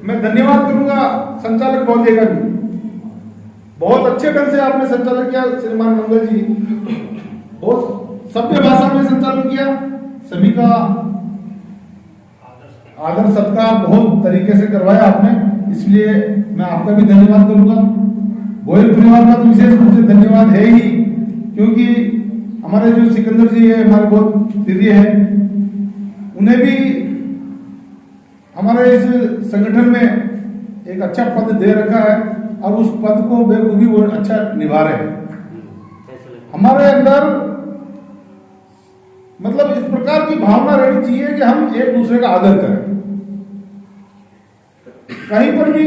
मैं धन्यवाद करूंगा संचालक महोदय का भी, बहुत अच्छे ढंग से आपने संचालन किया श्रीमान मंगल जी, बहुत सभ्य भाषा में संचालन किया, सभी का आदर सत्कार बहुत तरीके से करवाया आपने, इसलिए मैं आपका भी धन्यवाद करूंगा। गोयल परिवार का तो विशेष रूप से धन्यवाद है ही, क्योंकि हमारे जो सिकंदर जी है हमारे बहुत प्रिय है, उन्हें भी हमारे इस संगठन में एक अच्छा पद दे रखा है और उस पद को बेखूबी वो अच्छा निभा रहे हैं। हमारे अंदर मतलब इस प्रकार की भावना रहनी चाहिए कि हम एक दूसरे का आदर करें। कहीं पर भी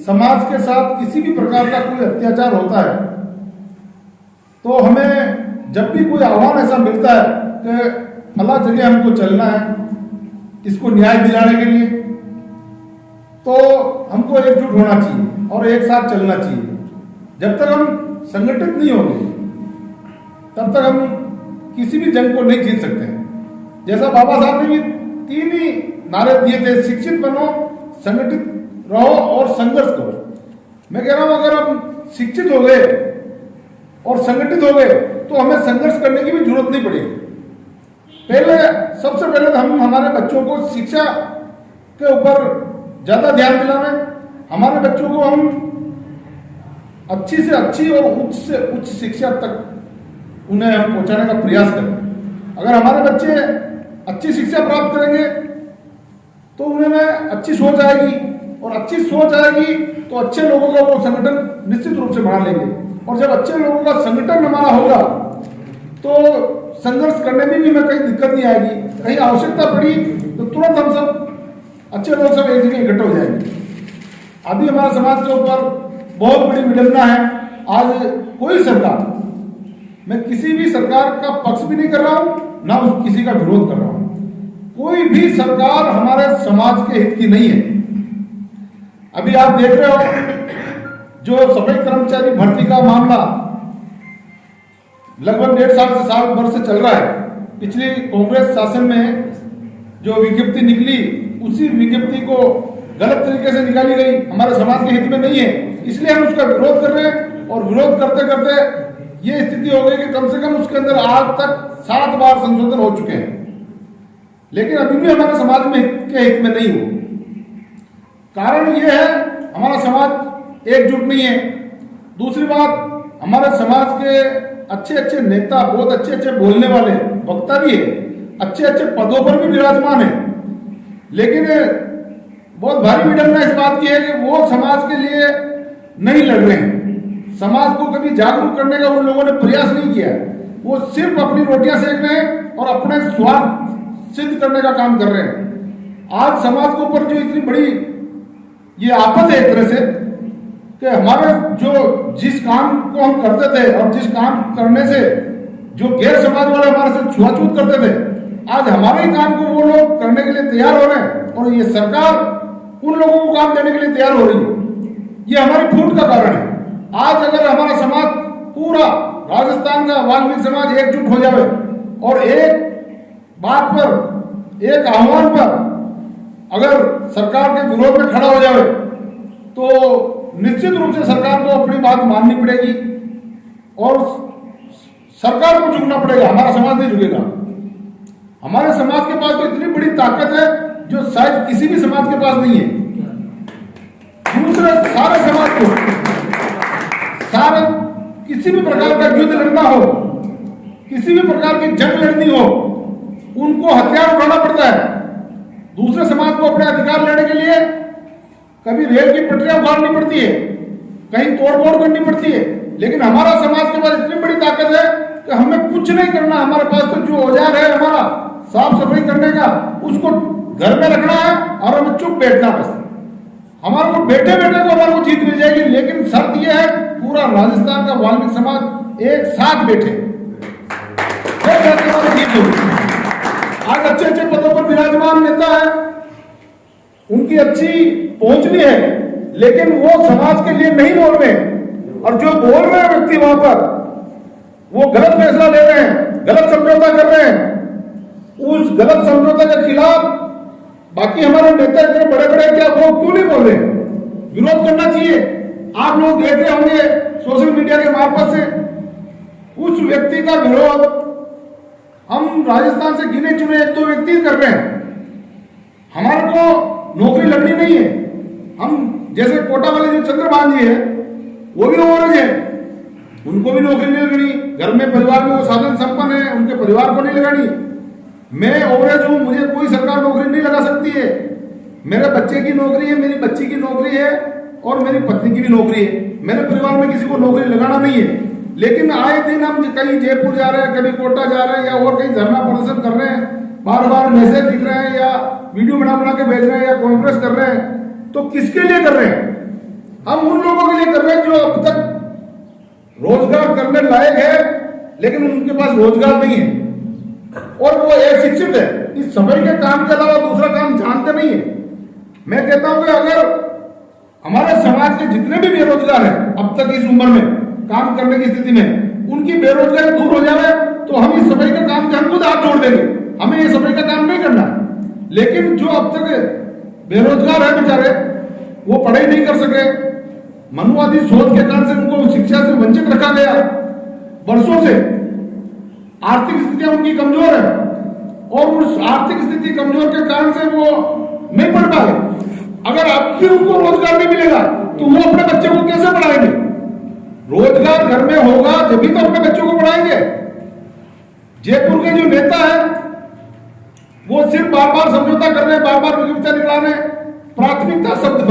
समाज के साथ किसी भी प्रकार का कोई अत्याचार होता है तो हमें जब भी कोई आह्वान ऐसा मिलता है कि फला जगह हमको चलना है इसको न्याय दिलाने के लिए, तो हमको एकजुट होना चाहिए और एक साथ चलना चाहिए। जब तक हम संगठित नहीं होंगे तब तक हम किसी भी जंग को नहीं जीत सकते हैं। जैसा बाबा साहब ने भी 3 ही नारे दिए थे, शिक्षित बनो, संगठित रहो और संघर्ष करो। मैं कह रहा हूं अगर हम शिक्षित हो गए और संगठित हो गए तो हमें संघर्ष करने की भी जरूरत नहीं पड़ेगी। सबसे पहले हम हमारे बच्चों को शिक्षा के ऊपर ज्यादा ध्यान दिलावें, हमारे बच्चों को हम अच्छी से अच्छी और उच्च से उच्च शिक्षा तक उन्हें हम पहुंचाने का प्रयास करें। अगर हमारे बच्चे अच्छी शिक्षा प्राप्त करेंगे तो उन्हें अच्छी सोच आएगी और अच्छी सोच आएगी तो अच्छे लोगों का वो संगठन निश्चित रूप से बना लेंगे, और जब अच्छे लोगों का संगठन हमारा होगा तो संघर्ष करने में भी हमें कहीं दिक्कत नहीं आएगी। कहीं आवश्यकता पड़ी तो तुरंत हम सब अच्छे लोग सब एक जगह इकट्ठे हो जाएंगे। अभी हमारे समाज के ऊपर बहुत बड़ी विडंबना है। आज कोई सरकार, मैं किसी भी सरकार का पक्ष भी नहीं कर रहा हूं ना किसी का विरोध कर रहा हूं, कोई भी सरकार हमारे समाज के हित की नहीं है। अभी आप देख रहे हो जो सफाई कर्मचारी भर्ती का मामला लगभग 1.5 साल भर से चल रहा है। पिछली कांग्रेस शासन में जो विज्ञप्ति निकली उसी विज्ञप्ति को गलत तरीके से निकाली गई, हमारे समाज के हित में नहीं है, इसलिए हम उसका विरोध कर रहे हैं। और विरोध करते करते ये स्थिति हो गई कि कम से कम उसके अंदर आज तक 7 बार संशोधन हो चुके हैं, लेकिन अभी भी हमारे समाज में के हित में नहीं हो। कारण ये है हमारा समाज एकजुट नहीं है। दूसरी बात, हमारे समाज के अच्छे अच्छे नेता, बहुत अच्छे अच्छे बोलने वाले वक्ता भी है, अच्छे अच्छे पदों पर भी विराजमान है, लेकिन बहुत भारी विडंबना इस बात की है कि वो समाज के लिए नहीं लड़ रहे हैं। समाज को कभी जागरूक करने का उन लोगों ने प्रयास नहीं किया। वो सिर्फ अपनी रोटियां सेक रहे हैं और अपने स्वार्थ सिद्ध करने का काम कर रहे हैं। आज समाज के ऊपर जो इतनी बड़ी ये आफत है एक तरह से कि हमारे जो जिस काम को हम करते थे और जिस काम करने से जो गैर समाज वाले हमारे से छुआछूत करते थे, आज हमारे ही काम को वो लोग करने के लिए तैयार हो रहे हैं और ये सरकार उन लोगों को काम देने के लिए तैयार हो रही है। ये हमारी फूट का कारण है। आज अगर हमारा समाज पूरा राजस्थान का वाल्मीकि समाज एकजुट हो जाए और एक बात पर, एक आह्वान पर अगर सरकार के विरोध में खड़ा हो जाए तो निश्चित रूप से सरकार को अपनी बात माननी पड़ेगी और सरकार को झुकना पड़ेगा। हमारा समाज नहीं झुकेगा। हमारे समाज के पास तो इतनी बड़ी ताकत है जो शायद किसी भी समाज के पास नहीं है। दूसरे सारे समाज को, सारे किसी भी प्रकार का युद्ध लड़ना हो, किसी भी प्रकार की जंग लड़नी हो, उनको हथियार उठाना पड़ता है। दूसरे समाज को अपने अधिकार लेने के लिए कभी रेल की पटरियां उखाड़नी पड़ती है, कहीं तोड़फोड़ करनी पड़ती है, लेकिन हमारा समाज के पास इतनी बड़ी ताकत है कि हमें कुछ नहीं करना। हमारे पास तो जो औजार है हमारा साफ सफाई करने का, उसको घर में रखना है और हमें चुप बैठना बस। हमारे को बैठे बैठे को हमारे को जीत मिल जाएगी, लेकिन शर्त यह है पूरा राजस्थान का वाल्मीकि समाज एक साथ बैठे, जीत होगी। आज अच्छे अच्छे पदों पर विराजमान नेता है, उनकी अच्छी पहुंच भी है, लेकिन वो समाज के लिए नहीं बोल रहे हैं। और जो बोल रहे हैं व्यक्ति वहां पर वो गलत फैसला ले रहे हैं, गलत समझौता कर रहे हैं। उस गलत समझौते के खिलाफ बाकी हमारे नेता इतने बड़े बड़े क्या वो क्यों नहीं बोल रहे? विरोध करना चाहिए। आप लोग देख रहे होंगे सोशल मीडिया के मार्फत से उस व्यक्ति का विरोध हम राजस्थान से गिने चुने 1-2 व्यक्ति कर रहे हैं। हमारे को नौकरी लगनी नहीं है। हम जैसे कोटा वाले जो चंद्रभान जी है वो भी ओवरेज है, उनको भी नौकरी नहीं लगनी। घर में परिवार में वो साधन संपन्न है, उनके परिवार को नहीं लगानी। मैं ओवरेज हूं, मुझे कोई सरकार नौकरी नहीं लगा सकती है। मेरे बच्चे की नौकरी है, मेरी बच्ची की नौकरी है और मेरी पत्नी की भी नौकरी है। मेरे परिवार में किसी को नौकरी लगाना नहीं है। लेकिन आए दिन हम कहीं जयपुर जा रहे हैं, कभी कोटा जा रहे हैं या और कहीं धरना प्रदर्शन कर रहे हैं, बार बार मैसेज लिख रहे हैं या वीडियो बना के भेज रहे हैं या कॉन्फ्रेंस कर रहे हैं, तो किसके लिए कर रहे हैं? हम उन लोगों के लिए कर रहे हैं जो अब तक रोजगार करने लायक है लेकिन उनके पास रोजगार नहीं है और वो अशिक्षित है, इस सफाई के काम के अलावा दूसरा काम जानते नहीं है। मैं कहता हूं कि अगर हमारे समाज के जितने भी बेरोजगार हैं अब तक इस उम्र में काम करने की स्थिति में, उनकी बेरोजगारी दूर हो जाए तो हम इस सफाई का काम हम खुद हाथ छोड़ देंगे। हमें ये सफाई का काम नहीं करना। लेकिन जो अब तक बेरोजगार है बेचारे, वो पढ़ाई नहीं कर सके, मनुवादी सोच के कारण से उनको शिक्षा से वंचित रखा गया वर्षों से। आर्थिक स्थितियां उनकी कमजोर है और उस आर्थिक स्थिति कमजोर के कारण से वो नहीं पढ़ पाए। अगर अब भी उनको रोजगार नहीं मिलेगा तो वो अपने बच्चे को कैसे पढ़ाएंगे? रोजगार घर में होगा जब तो अपने बच्चों को पढ़ाएंगे। जयपुर के जो नेता है वो सिर्फ बार बार समझौता कर रहे हैं, बार बार विविधता निकाल रहे हैं, प्राथमिकता शब्द पर।